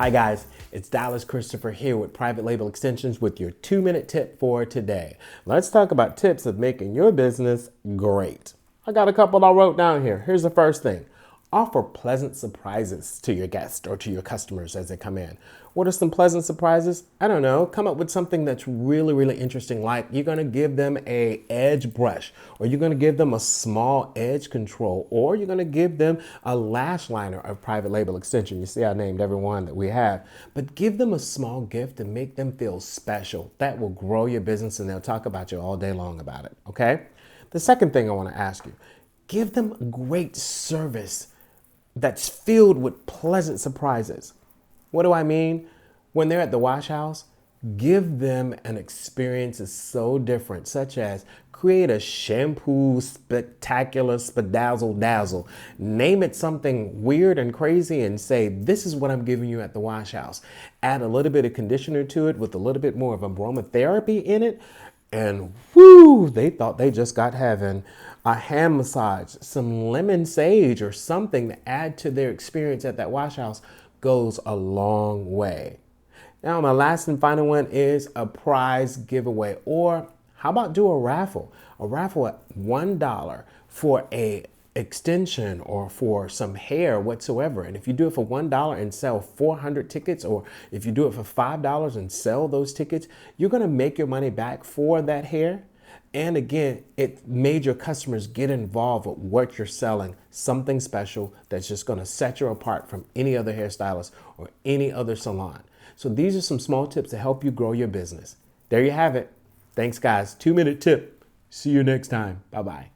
Hi guys, it's Dallas Christopher here with Private Label Extensions with your 2-minute tip for today. Let's talk about tips of making your business great. I got a couple I wrote down here. Here's the first thing. Offer pleasant surprises to your guests or to your customers as they come in. What are some pleasant surprises? I don't know. Come up with something that's really interesting, like you're going to give them a edge brush, or you're going to give them a small edge control, or you're going to give them a lash liner of Private Label Extension. You see I named every one that we have. But give them a small gift and make them feel special. That will grow your business and they'll talk about you all day long about it, okay? The second thing I want to ask you, give them great service that's filled with pleasant surprises. What do I mean? When they're at the wash house, give them an experience that's so different, such as create a shampoo spectacular spadazzle dazzle. Name it something weird and crazy and say, this is what I'm giving you at the wash house. Add a little bit of conditioner to it with a little bit more of aromatherapy in it. And whoo, they thought they just got heaven. A hand massage, some lemon sage or something to add to their experience at that wash house goes a long way. Now, my last and final one is a prize giveaway. Or how about do a raffle? A raffle at $1 for a extension or for some hair whatsoever. And if you do it for $1 and sell 400 tickets, or if you do it for $5 and sell those tickets, you're going to make your money back for that hair. And again, it made your customers get involved with what you're selling, something special that's just going to set you apart from any other hairstylist or any other salon. So these are some small tips to help you grow your business. There you have it. Thanks, guys. 2-minute tip. See you next time. Bye-bye.